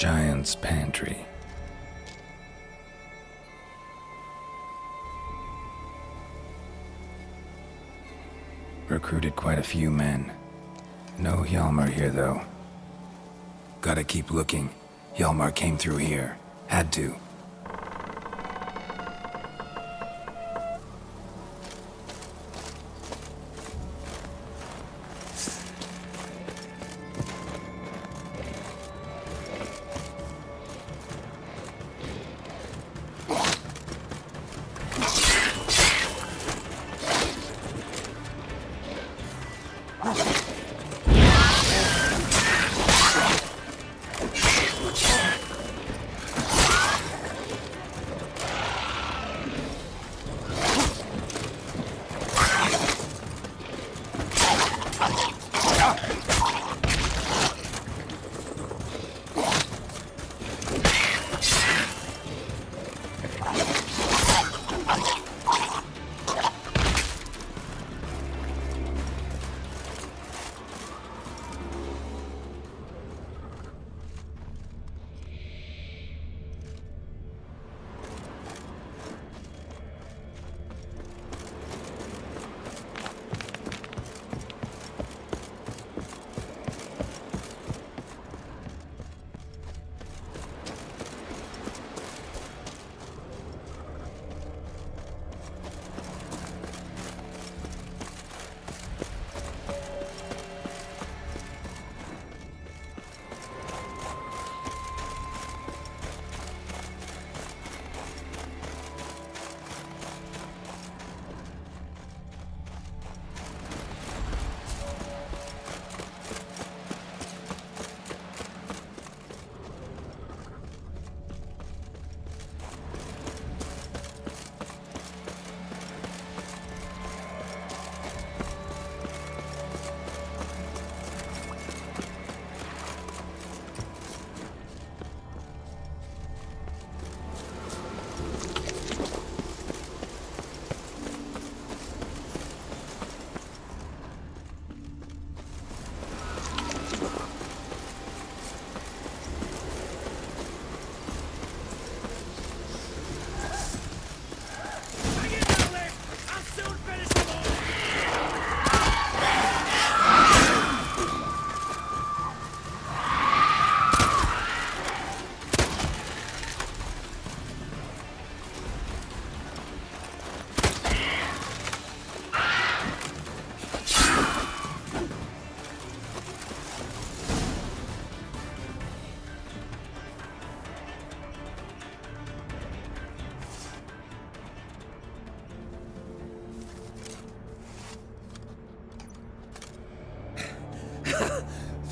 Giant's pantry. Recruited quite a few men. No Hjalmar here, though. Gotta keep looking. Hjalmar came through here. Had to.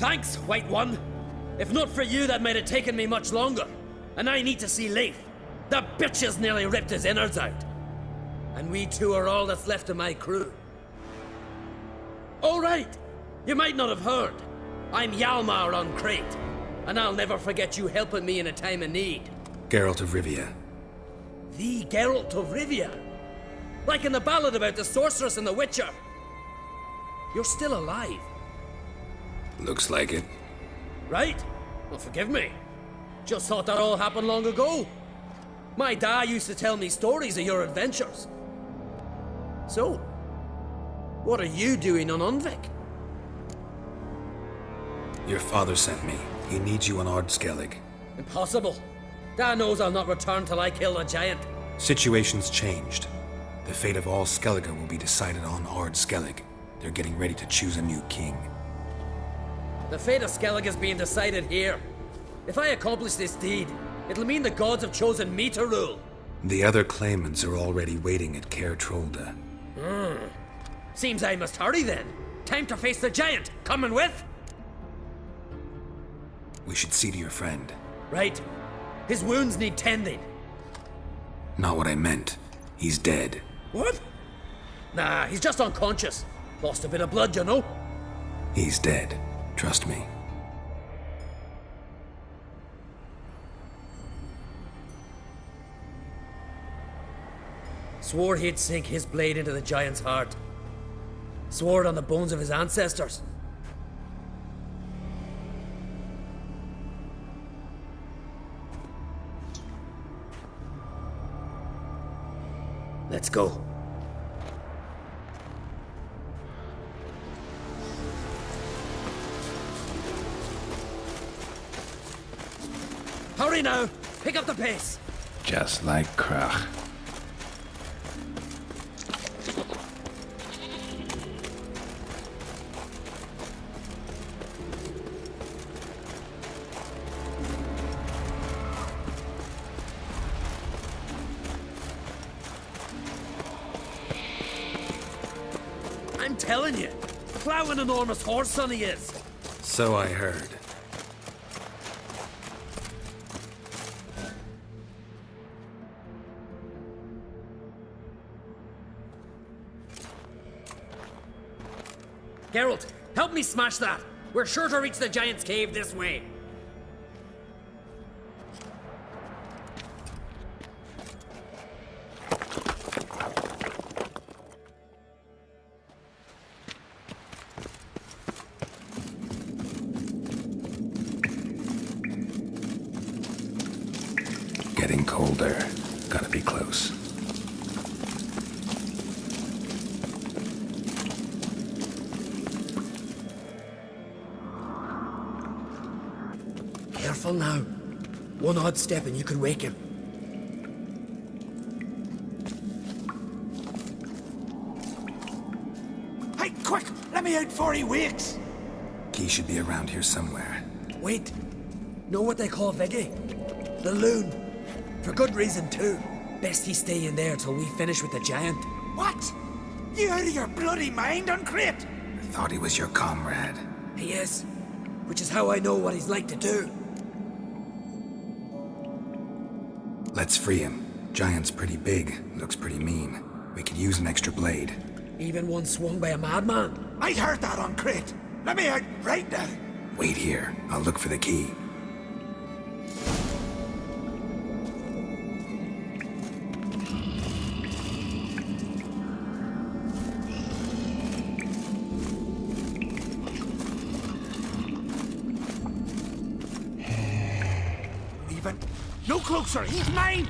Thanks, White One. If not for you, that might have taken me much longer. And I need to see Leif. The bitch has nearly ripped his innards out. And we two are all that's left of my crew. All right. You might not have heard. I'm Hjalmar on Crate. And I'll never forget you helping me in a time of need. Geralt of Rivia. The Geralt of Rivia? Like in the ballad about the sorceress and the witcher. You're still alive. Looks like it. Right? Well, forgive me. Just thought that all happened long ago. My dad used to tell me stories of your adventures. So, what are you doing on Unvik? Your father sent me. He needs you on Ardskellig. Impossible. Dad knows I'll not return till I kill the giant. Situation's changed. The fate of all Skellige will be decided on Ardskellig. They're getting ready to choose a new king. The fate of Skellig is being decided here. If I accomplish this deed, it'll mean the gods have chosen me to rule. The other claimants are already waiting at Caer Trolda. Seems I must hurry then. Time to face the giant. Coming with? We should see to your friend. Right. His wounds need tending. Not what I meant. He's dead. What? Nah, he's just unconscious. Lost a bit of blood, you know. He's dead. Trust me. Swore he'd sink his blade into the giant's heart. Swore it on the bones of his ancestors. Let's go. Hurry now! Pick up the pace! Just like Krach. I'm telling you, plow an enormous horse son he is. So I heard. Geralt, help me smash that. We're sure to reach the Giant's Cave this way. Getting colder. Gotta be close. Careful now. One odd step and you could wake him. Hey, quick! Let me out before he wakes! Key should be around here somewhere. Wait. Know what they call Viggy? The loon. For good reason too. Best he stay in there till we finish with the Giant. What? You out of your bloody mind, Uncrate? I thought he was your comrade. He is. Which is how I know what he's like to do. Let's free him. Giant's pretty big, looks pretty mean. We could use an extra blade. Even one swung by a madman. I heard that, Uncrate. Let me out right now. Wait here. I'll look for the key. Even. No closer, he's mine!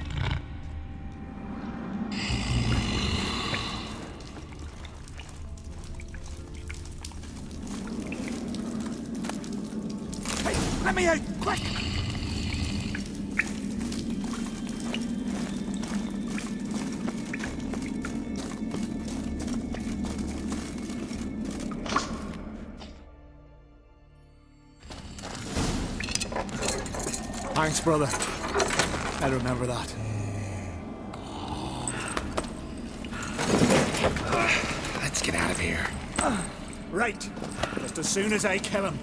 Hey, let me out, quick! Thanks, brother. I remember that. Let's get out of here. Right, just as soon as I kill him.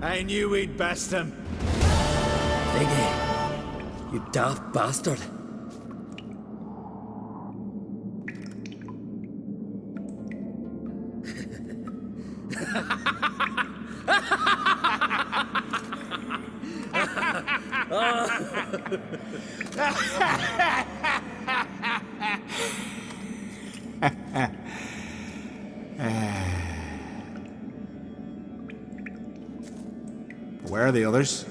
I knew we'd best him. Iggy, you daft bastard. Where are the others?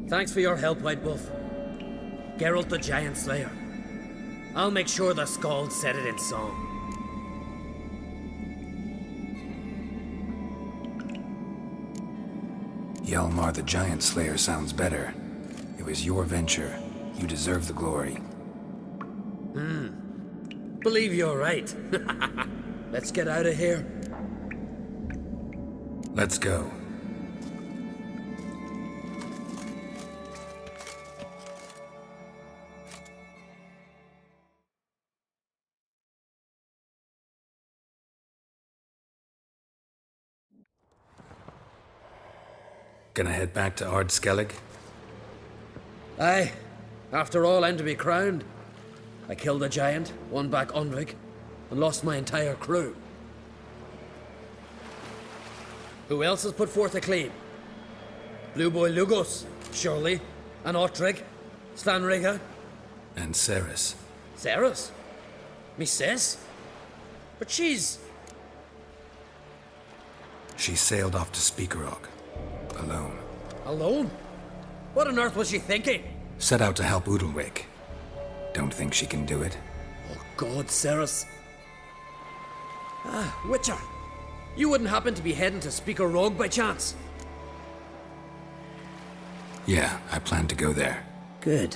Thanks for your help, White Wolf. Geralt the Giant Slayer. I'll make sure the Skald said it in song. Hjalmar the Giant Slayer sounds better. It was your venture. You deserve the glory. Believe you're right. Let's get out of here. Let's go. Gonna head back to Ardskellig? Aye. After all, I'm to be crowned. I killed a giant, won back Unvik, and lost my entire crew. Who else has put forth a claim? Blue Boy Lugos, surely, and Ottrig, Svanriga. And Ceres. Ceres? Me sis? But she's... She sailed off to Speakerog. Alone. alone? What on earth was she thinking? Set out to help Udalric. Don't think she can do it. Oh God, Ceres. Ah, Witcher. You wouldn't happen to be heading to Speaker Rogue by chance? Yeah, I plan to go there. Good.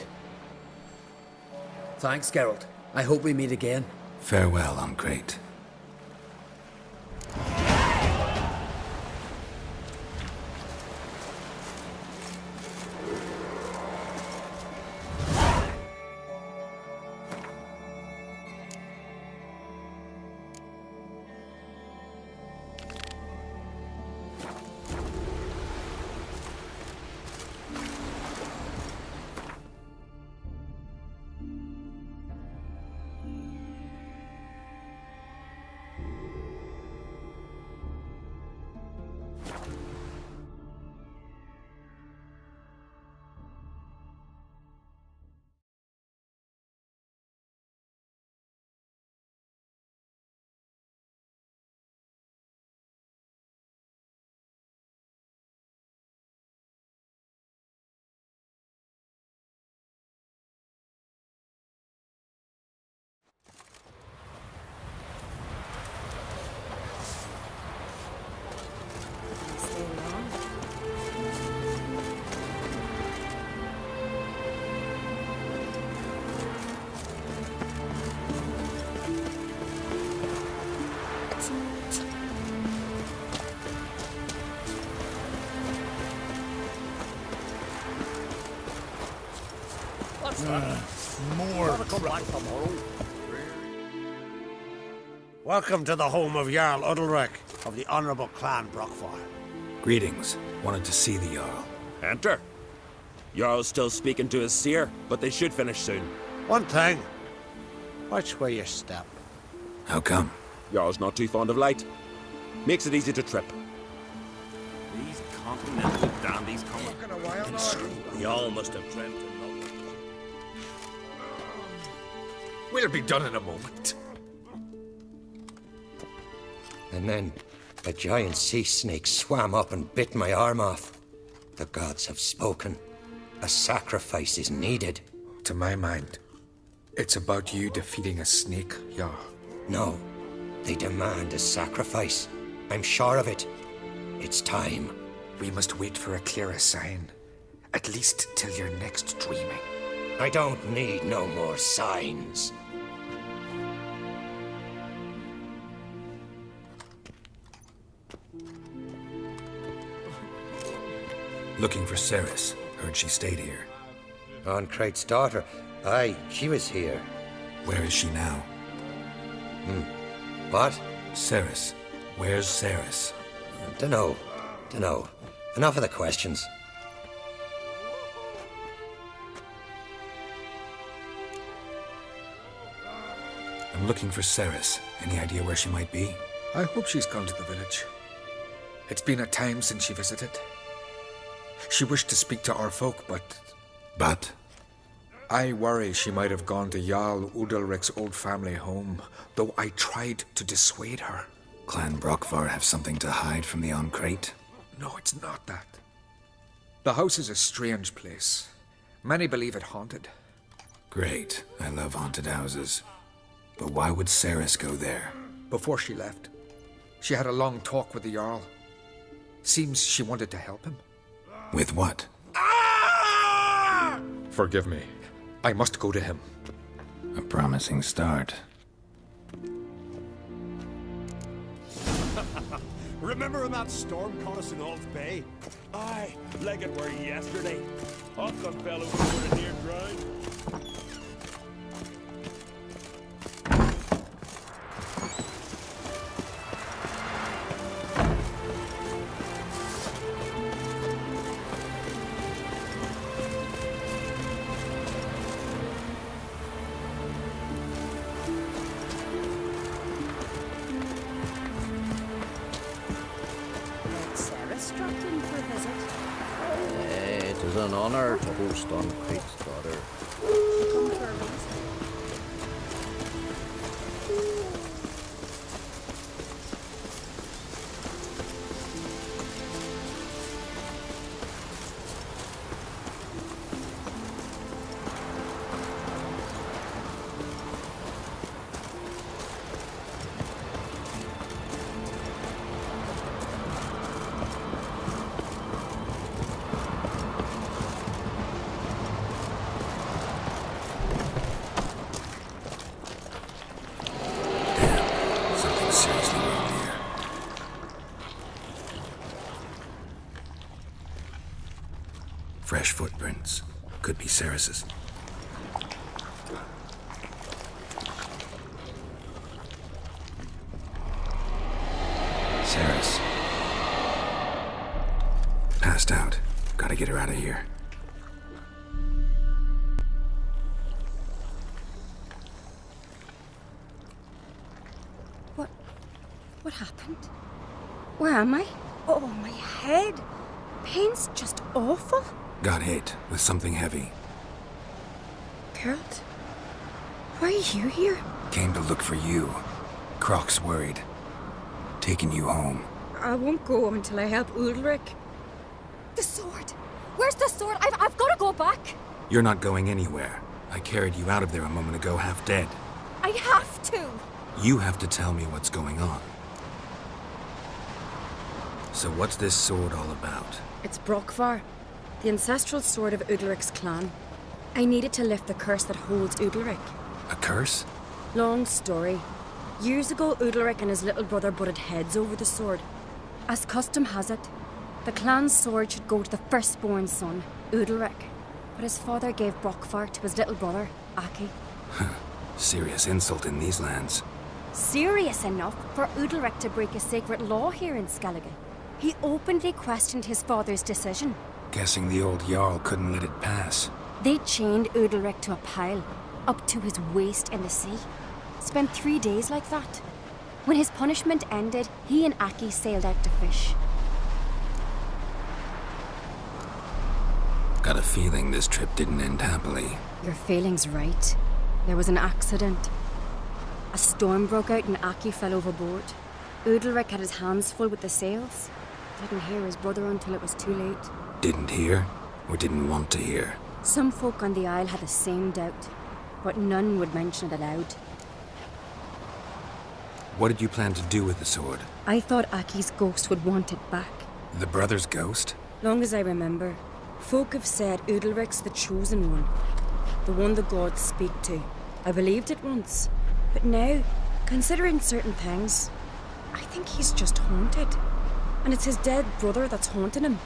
Thanks, Geralt. I hope we meet again. Farewell, Uncrate. Welcome to the home of Jarl Udalric of the Honourable Clan Brockfire. Greetings. Wanted to see the Jarl. Enter. Jarl's still speaking to his seer, but they should finish soon. One thing. Watch where you step. How come? Jarl's not too fond of light. Makes it easy to trip. These continental dandies coming. Jarl must have dreamt of London. We'll be done in a moment. And then a giant sea snake swam up and bit my arm off. The gods have spoken. A sacrifice is needed. To my mind, it's about you defeating a snake, Jarl. No, they demand a sacrifice. I'm sure of it. It's time. We must wait for a clearer sign. At least till your next dreaming. I don't need no more signs. Looking for Ceres. Heard she stayed here. Oncrate's daughter. Aye, she was here. Where is she now? What? Ceres. Where's Ceres? Dunno. Enough of the questions. I'm looking for Ceres. Any idea where she might be? I hope she's gone to the village. It's been a time since she visited. She wished to speak to our folk, but... But? I worry she might have gone to Jarl Udalric's old family home, though I tried to dissuade her. Clan Brockvar have something to hide from the Oncrate? No, it's not that. The house is a strange place. Many believe it haunted. Great. I love haunted houses. But why would Ceres go there? Before she left, she had a long talk with the Jarl. Seems she wanted to help him. With what? Forgive me. I must go to him. A promising start. Remember when that storm caught us in All's Bay? Aye, like it were yesterday. Huck fell overboard and near drowned. It is an honor to host Oncrate's daughter. Seriously wrong here. Fresh footprints. Could be Ceres's. Ceres. Passed out. Gotta get her out of here. What happened? Where am I? Oh, my head. Pain's just awful. Got hit with something heavy. Geralt? Why are you here? Came to look for you. Croc's worried. Taking you home. I won't go until I help Udalric. The sword! Where's the sword? I've got to go back! You're not going anywhere. I carried you out of there a moment ago, half dead. I have to! You have to tell me what's going on. So what's this sword all about? It's Brockvar, the ancestral sword of Udalric's clan. I needed to lift the curse that holds Udalric. A curse? Long story. Years ago, Udalric and his little brother butted heads over the sword. As custom has it, the clan's sword should go to the firstborn son, Udalric. But his father gave Brockvar to his little brother, Aki. Serious insult in these lands. Serious enough for Udalric to break a sacred law here in Skellige. He openly questioned his father's decision. Guessing the old Jarl couldn't let it pass. They chained Udalric to a pile, up to his waist in the sea. Spent 3 days like that. When his punishment ended, he and Aki sailed out to fish. Got a feeling this trip didn't end happily. Your feeling's right. There was an accident. A storm broke out and Aki fell overboard. Udalric had his hands full with the sails. Didn't hear his brother until it was too late. Didn't hear? Or didn't want to hear? Some folk on the Isle had the same doubt, but none would mention it aloud. What did you plan to do with the sword? I thought Aki's ghost would want it back. The brother's ghost? Long as I remember, folk have said Udalric's the chosen one. The one the gods speak to. I believed it once. But now, considering certain things, I think he's just haunted. And it's his dead brother that's haunting him.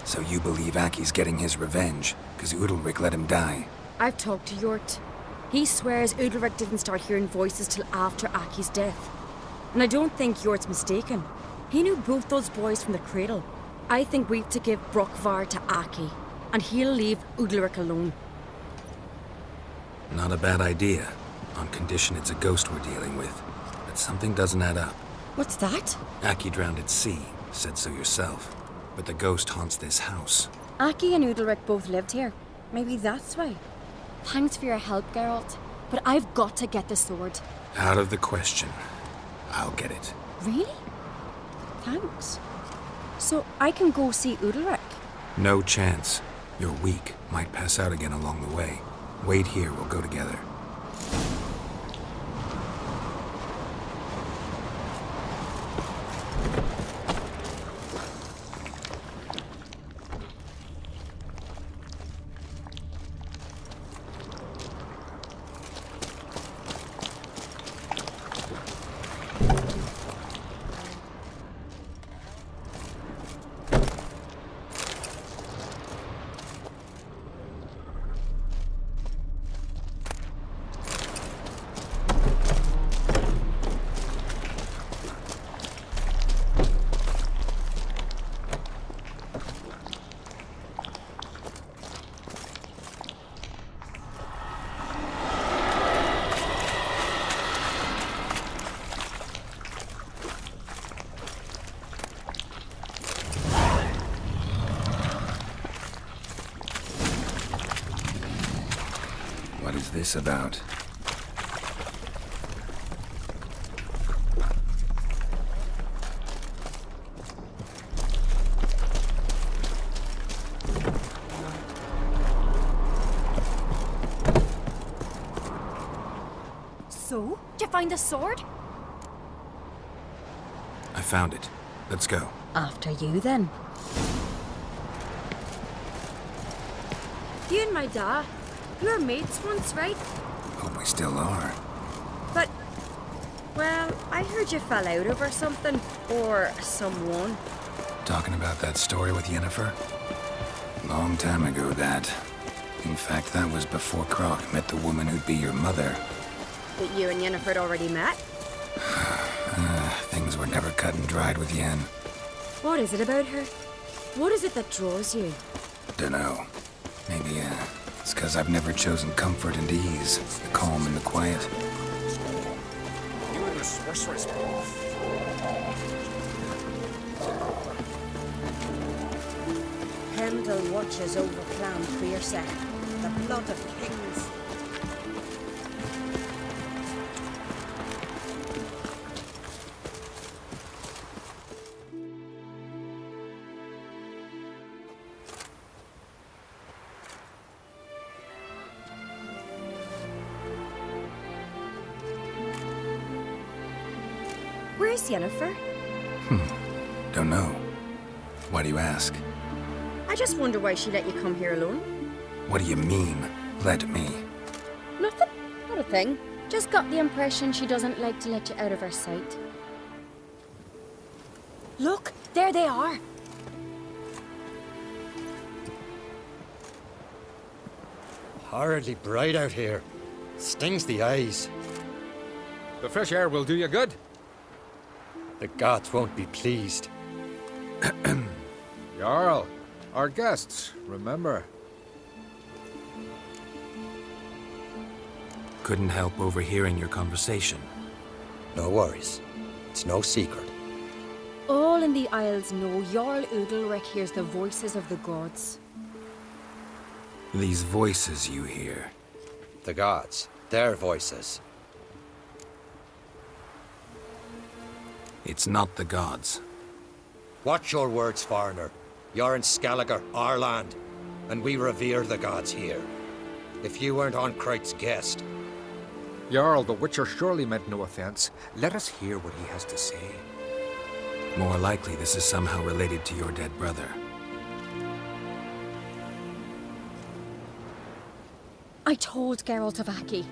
So you believe Aki's getting his revenge, because Udalric let him die? I've talked to Yort. He swears Udalric didn't start hearing voices till after Aki's death. And I don't think Jort's mistaken. He knew both those boys from the cradle. I think we've to give Brockvar to Aki, and he'll leave Udalric alone. Not a bad idea, on condition it's a ghost we're dealing with. But something doesn't add up. What's that? Aki drowned at sea, said so yourself. But the ghost haunts this house. Aki and Udalric both lived here. Maybe that's why. Thanks for your help, Geralt. But I've got to get the sword. Out of the question. I'll get it. Really? Thanks. So I can go see Udalric? No chance. You're weak. Might pass out again along the way. Wait here, we'll go together. What is this about? So? Did you find the sword? I found it. Let's go. After you, then. You and my dad, you were mates once, right? Hope we still are. But, well, I heard you fell out over something. Or someone. Talking about that story with Yennefer? Long time ago, that. In fact, that was before Croc met the woman who'd be your mother. That you and Yennefer had already met? Things were never cut and dried with Yen. What is it about her? What is it that draws you? Dunno. Maybe, it's 'cause I've never chosen comfort and ease, the calm and the quiet. You and the sorceress. Pendle watches over Clan Fierce, the blood of kings. Where's Yennefer? Don't know. Why do you ask? I just wonder why she let you come here alone. What do you mean, let me? Nothing. Not a thing. Just got the impression she doesn't like to let you out of her sight. Look, there they are. Horridly bright out here. Stings the eyes. The fresh air will do you good. The gods won't be pleased. Jarl, our guests, remember. Couldn't help overhearing your conversation. No worries. It's no secret. All in the Isles know Jarl Udalric hears the voices of the gods. These voices you hear. The gods. Their voices. It's not the gods. Watch your words, foreigner. You're in Skelliger, our land, and we revere the gods here. If you weren't Onkright's guest... Jarl, the Witcher surely meant no offense. Let us hear what he has to say. More likely this is somehow related to your dead brother. I told Geralt of Aki.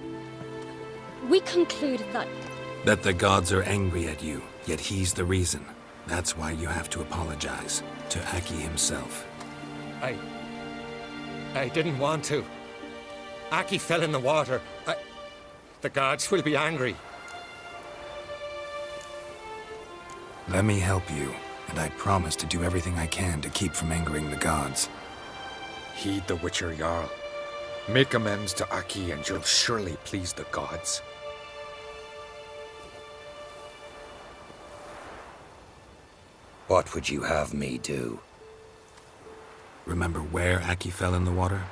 We concluded that... That the gods are angry at you, yet he's the reason. That's why you have to apologize. To Aki himself. I didn't want to. Aki fell in the water. The gods will be angry. Let me help you, and I promise to do everything I can to keep from angering the gods. Heed the Witcher Jarl. Make amends to Aki and you'll surely please the gods. What would you have me do? Remember where Aki fell in the water?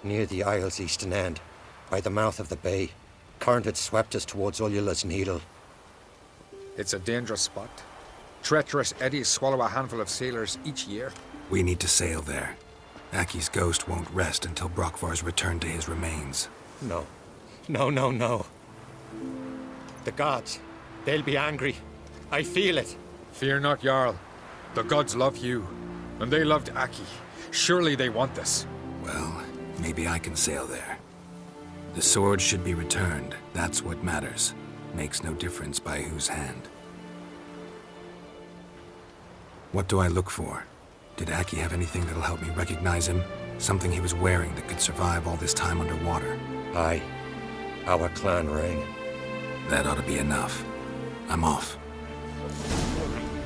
Near the Isle's eastern end, by the mouth of the bay. Current had swept us towards Ullula's Needle. It's a dangerous spot. Treacherous eddies swallow a handful of sailors each year. We need to sail there. Aki's ghost won't rest until Brokvar's returned to his remains. No. No. The gods, they'll be angry. I feel it. Fear not, Jarl. The gods love you, and they loved Aki. Surely they want this. Well, maybe I can sail there. The sword should be returned. That's what matters. Makes no difference by whose hand. What do I look for? Did Aki have anything that'll help me recognize him? Something he was wearing that could survive all this time underwater? Aye. Our clan ring. That ought to be enough. I'm off.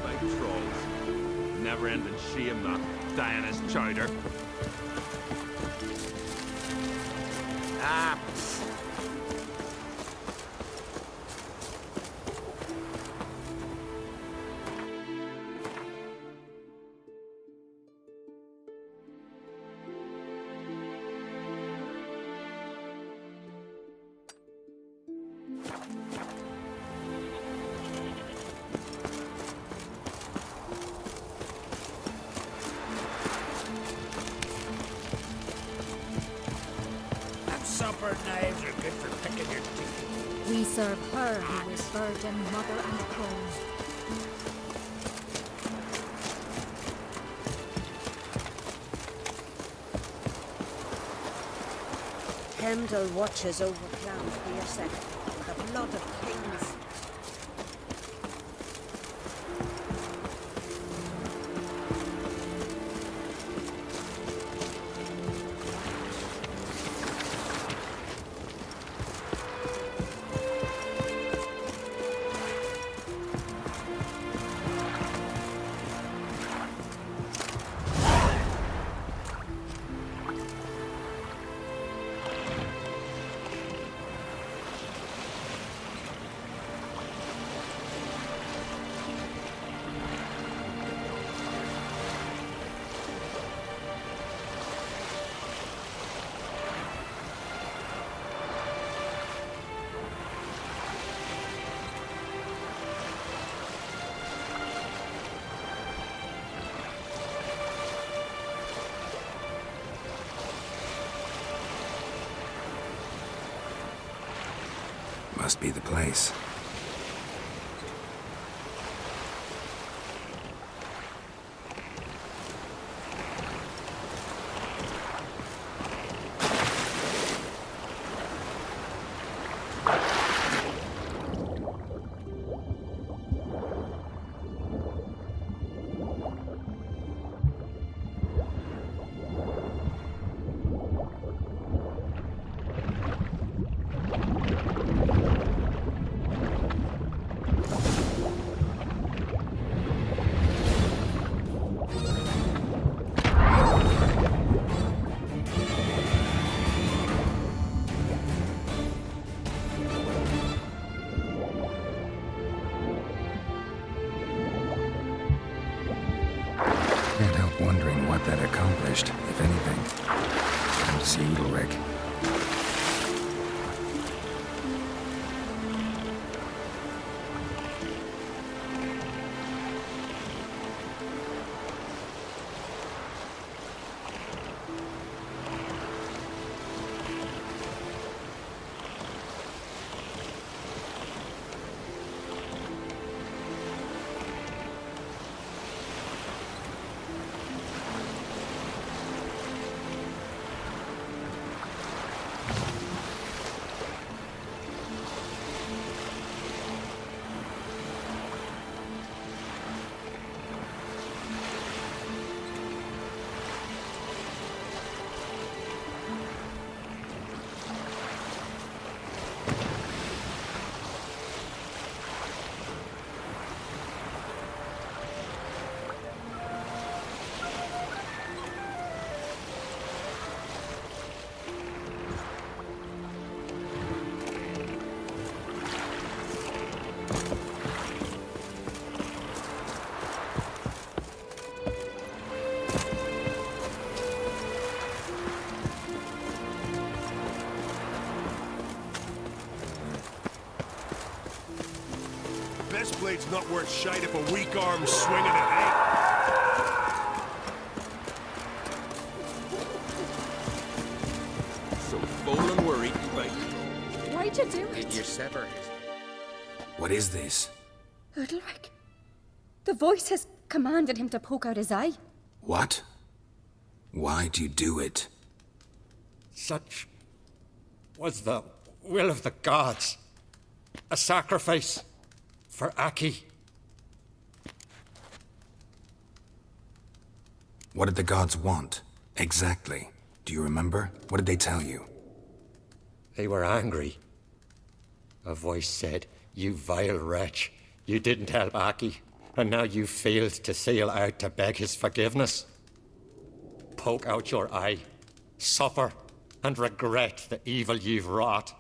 Big trolls. Never-ending shame, that. Dying as chowder. Ah! Supper knives are good for picking your teeth. We serve her who is virgin, mother, and crone. Heimdall watches over Clan Fierce with the blood of kings. Must be the place. Can't help wondering what that accomplished, if anything. Time to see Ulrich. blade's not worth shite if a weak arm's swinging it, eh? So full and worried, right? Why'd you do it? You sever his... What is this? Udalric. The voice has commanded him to poke out his eye. What? Why'd you do it? Such was the will of the gods. A sacrifice for Aki. What did the gods want? Exactly. Do you remember? What did they tell you? They were angry. A voice said, "You vile wretch, you didn't help Aki, and now you failed to sail out to beg his forgiveness. Poke out your eye, suffer, and regret the evil you've wrought."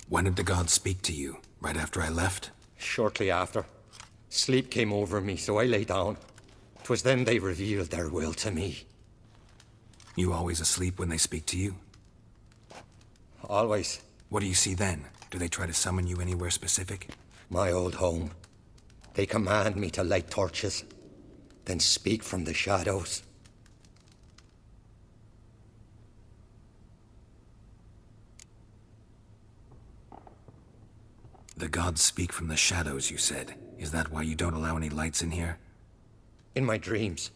When did the gods speak to you? Right after I left? Shortly after. Sleep came over me, so I lay down. 'Twas then they revealed their will to me. You always asleep when they speak to you? Always. What do you see then? Do they try to summon you anywhere specific? My old home. They command me to light torches, then speak from the shadows. The gods speak from the shadows, you said. Is that why you don't allow any lights in here? In my dreams,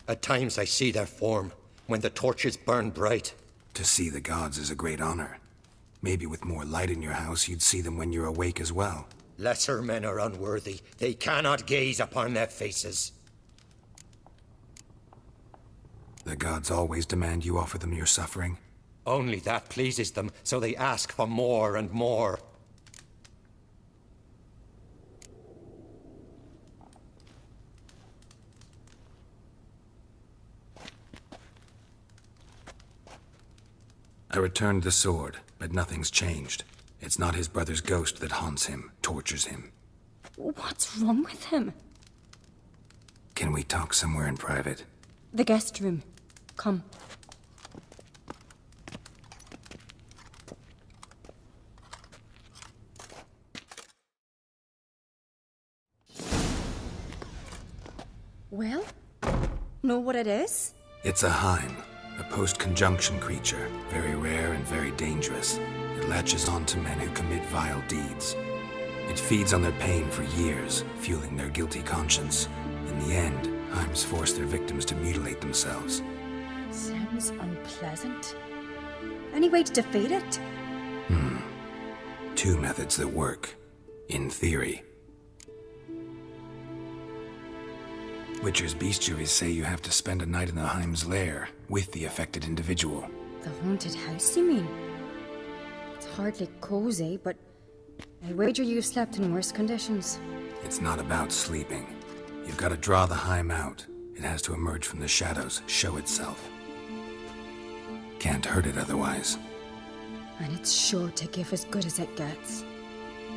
at times I see their form, when the torches burn bright. To see the gods is a great honor. Maybe with more light in your house, you'd see them when you're awake as well. Lesser men are unworthy. They cannot gaze upon their faces. The gods always demand you offer them your suffering? Only that pleases them, so they ask for more and more. I returned the sword, but nothing's changed. It's not his brother's ghost that haunts him, tortures him. What's wrong with him? Can we talk somewhere in private? The guest room. Come. Well, know what it is? It's a Heim, a post-conjunction creature, very rare and very dangerous. It latches on to men who commit vile deeds. It feeds on their pain for years, fueling their guilty conscience. In the end, Heims force their victims to mutilate themselves. Sounds unpleasant. Any way to defeat it? Two methods that work. In theory. Witcher's bestiaries say you have to spend a night in the Heim's lair with the affected individual. The haunted house, you mean? It's hardly cozy, but I wager you've slept in worse conditions. It's not about sleeping. You've got to draw the Heim out. It has to emerge from the shadows, show itself. Can't hurt it otherwise. And it's sure to give as good as it gets.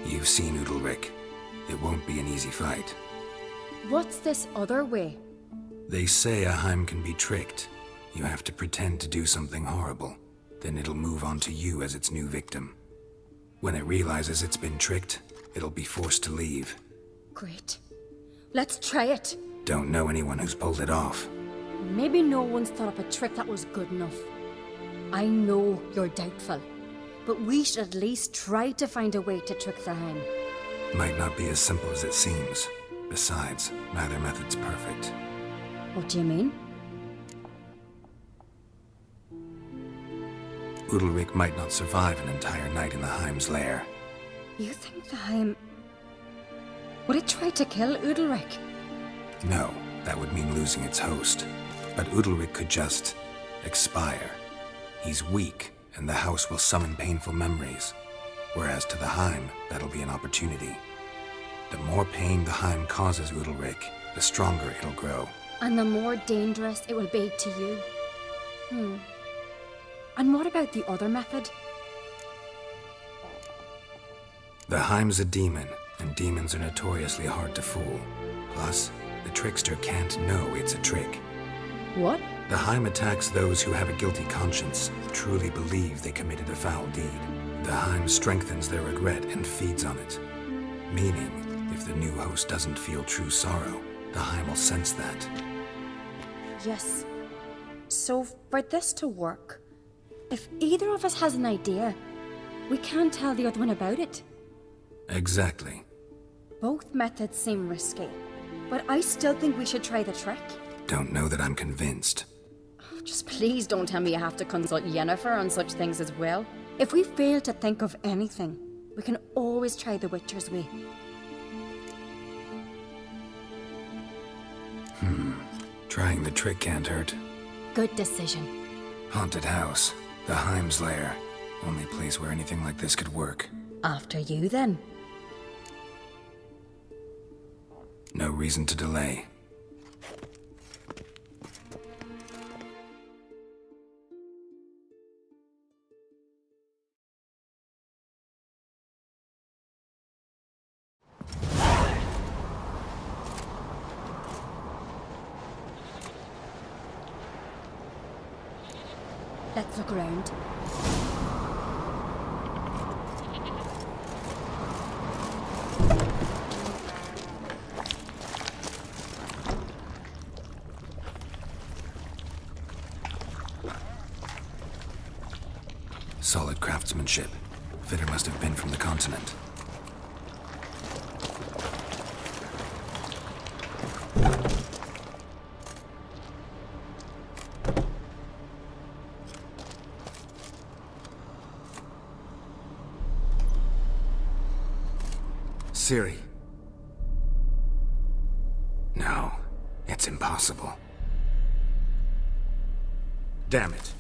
You've seen Udalric. It won't be an easy fight. What's this other way? They say a Heim can be tricked. You have to pretend to do something horrible. Then it'll move on to you as its new victim. When it realizes it's been tricked, it'll be forced to leave. Great. Let's try it. Don't know anyone who's pulled it off. Maybe no one's thought up a trick that was good enough. I know you're doubtful, but we should at least try to find a way to trick the Heim. Might not be as simple as it seems. Besides, neither method's perfect. What do you mean? Udalric might not survive an entire night in the Heim's lair. You think the Heim... Would it try to kill Udalric? No, that would mean losing its host. But Udalric could just... expire. He's weak, and the house will summon painful memories. Whereas to the Heim, that'll be an opportunity. The more pain the Heim causes Udalric, the stronger it'll grow. And the more dangerous it will be to you. And what about the other method? The Heim's a demon, and demons are notoriously hard to fool. Plus, the trickster can't know it's a trick. What? The Heim attacks those who have a guilty conscience, truly believe they committed a foul deed. The Heim strengthens their regret and feeds on it. Meaning, if the new host doesn't feel true sorrow, the Heim will sense that. Yes. So, for this to work, if either of us has an idea, we can't tell the other one about it. Exactly. Both methods seem risky, but I still think we should try the trick. Don't know that I'm convinced. Just please don't tell me you have to consult Yennefer on such things as well. If we fail to think of anything, we can always try the Witcher's way. Trying the trick can't hurt. Good decision. Haunted house. The Heim's lair. Only place where anything like this could work. After you, then. No reason to delay. Let's look around. Solid craftsmanship. Fitter must have been from the continent. Ciri. No, it's impossible. Damn it.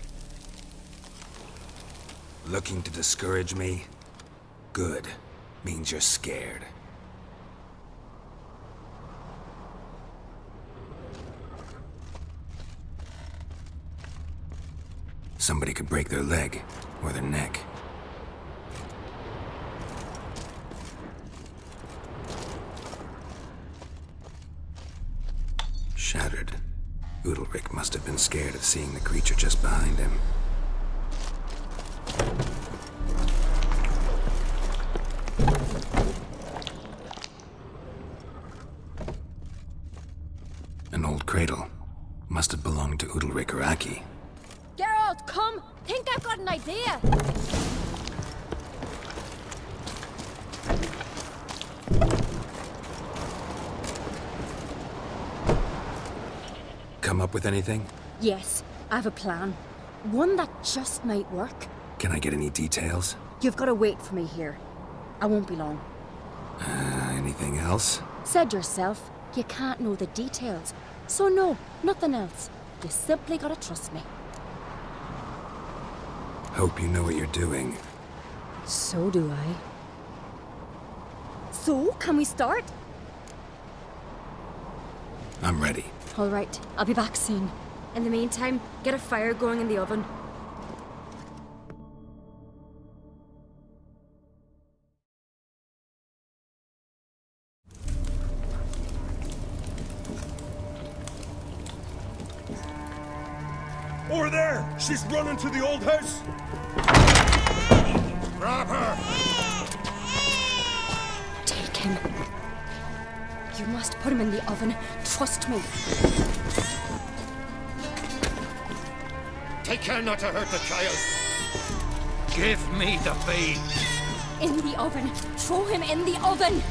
Looking to discourage me? Good. Means you're scared. Somebody could break their leg, or their neck. Shattered. Udalric must have been scared of seeing the creature just behind him. An old cradle. Must have belonged to Udalric or Aki. Geralt, come! Think I've got an idea! Come up with anything? Yes, I have a plan. One that just might work. Can I get any details? You've got to wait for me here. I won't be long. Anything else? Said yourself, you can't know the details. So no, nothing else. You simply gotta trust me. Hope you know what you're doing. So do I. So, can we start? I'm ready. All right, I'll be back soon. In the meantime, get a fire going in the oven. Over there! She's running to the old house! Grab her! Take him. You must put him in the oven. Trust me. Take care not to hurt the child. Give me the babe. In the oven. Throw him in the oven.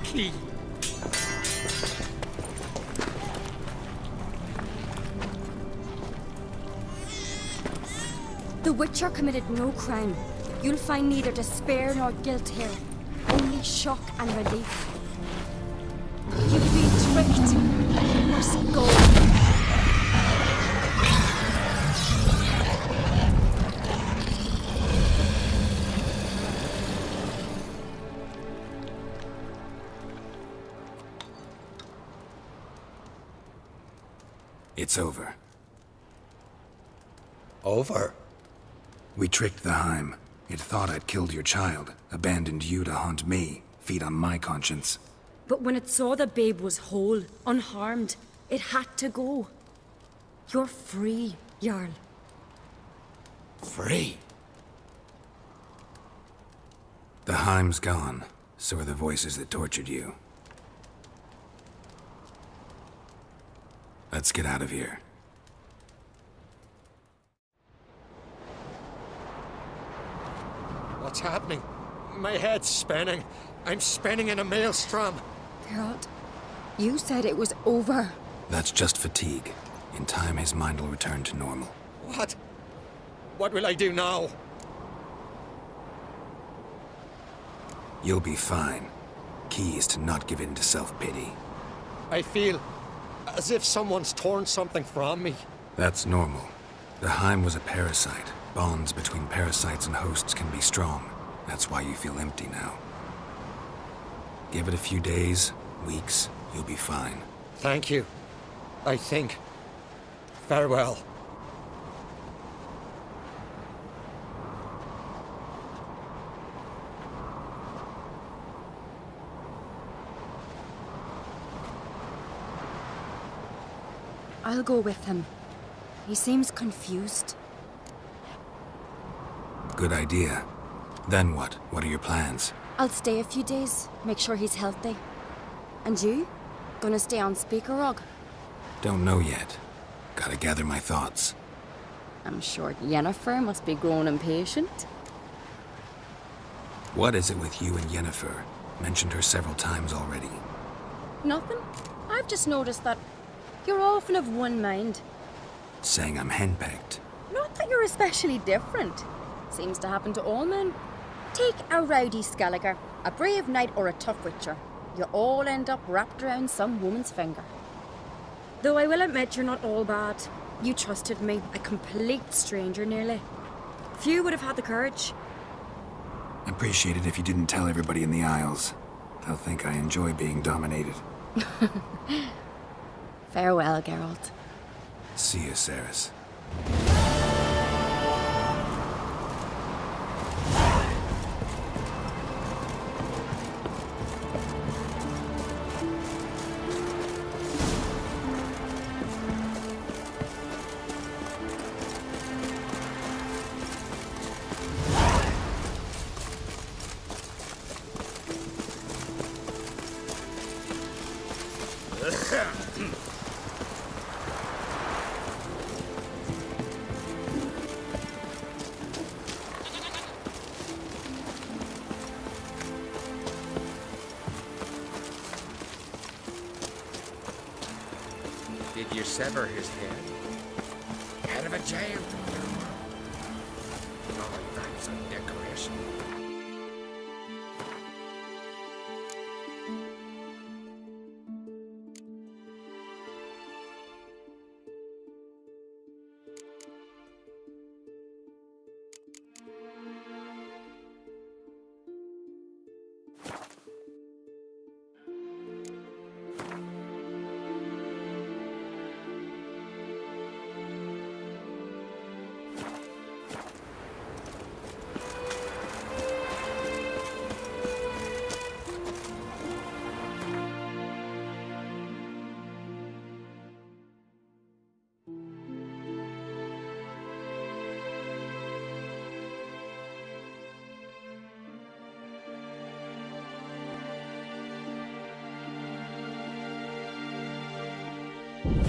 key. The Witcher committed no crime. You'll find neither despair nor guilt here. Only shock and relief. You've been tricked. You must go. It's over. Over? We tricked the Heim. It thought I'd killed your child, abandoned you to haunt me, feed on my conscience. But when it saw the babe was whole, unharmed, it had to go. You're free, Jarl. Free? The Heim's gone, so are the voices that tortured you. Let's get out of here. What's happening? My head's spinning. I'm spinning in a maelstrom. Geralt, you said it was over. That's just fatigue. In time, his mind will return to normal. What? What will I do now? You'll be fine. Key is to not give in to self-pity. I feel as if someone's torn something from me. That's normal. The Heim was a parasite. Bonds between parasites and hosts can be strong. That's why you feel empty now. Give it a few days, weeks, you'll be fine. Thank you. I think. Farewell. I'll go with him. He seems confused. Good idea. Then what? What are your plans? I'll stay a few days, make sure he's healthy. And you? Gonna stay on Speaker Rog? Don't know yet. Gotta gather my thoughts. I'm sure Yennefer must be growing impatient. What is it with you and Yennefer? Mentioned her several times already. Nothing. I've just noticed that you're often of one mind. Saying I'm henpecked. Not that you're especially different. Seems to happen to all men. Take a rowdy Skelliger, a brave knight or a tough witcher. You all end up wrapped around some woman's finger. Though I will admit you're not all bad. You trusted me, a complete stranger nearly. Few would have had the courage. Appreciate it if you didn't tell everybody in the Isles. They'll think I enjoy being dominated. Farewell, Geralt. See you, Ceres. Did you sever his head? Head of a giant. Oh, that's a decoration.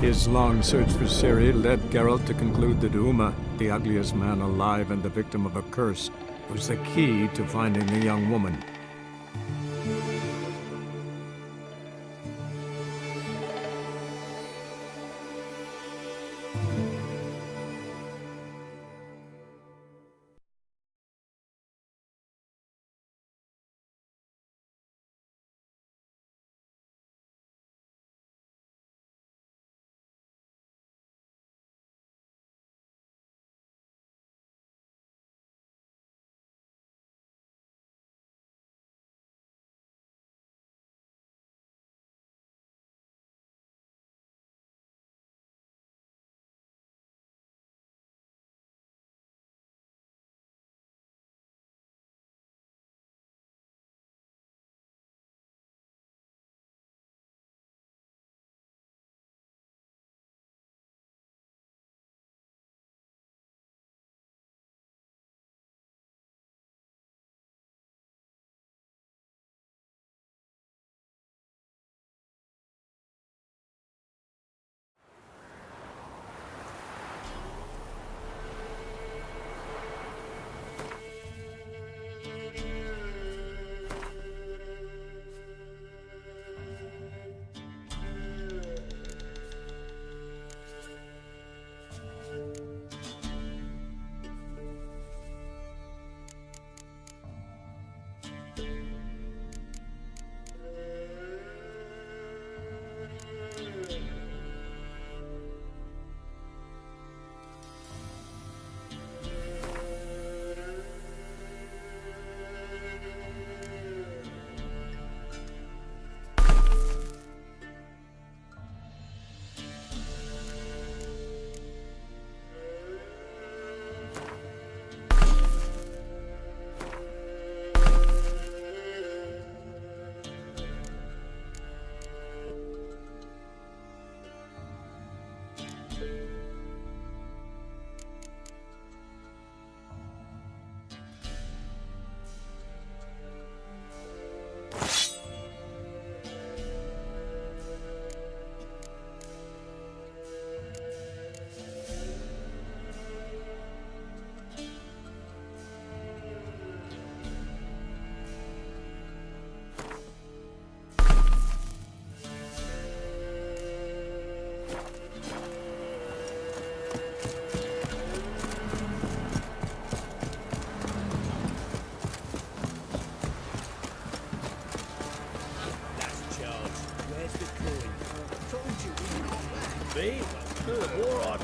His long search for Ciri led Geralt to conclude that Uma, the ugliest man alive and the victim of a curse, was the key to finding the young woman.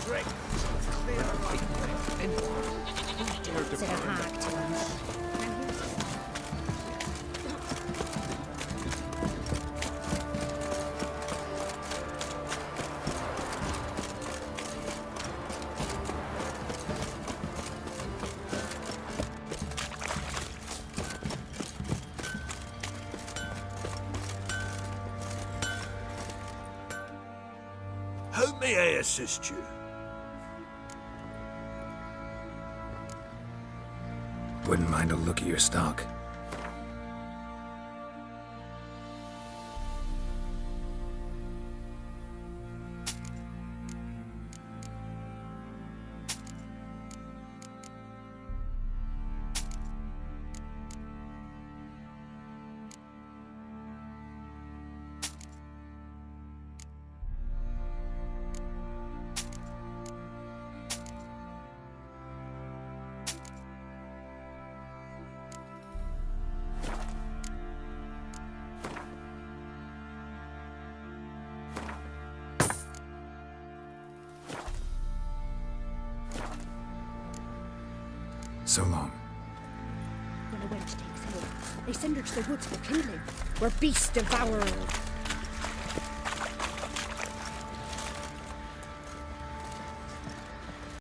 trick. Is it a hag to us? How may I assist you? Wouldn't mind a look at your stock. So long. When a wench takes hold, they send her to the woods for kindling, where beasts devour her.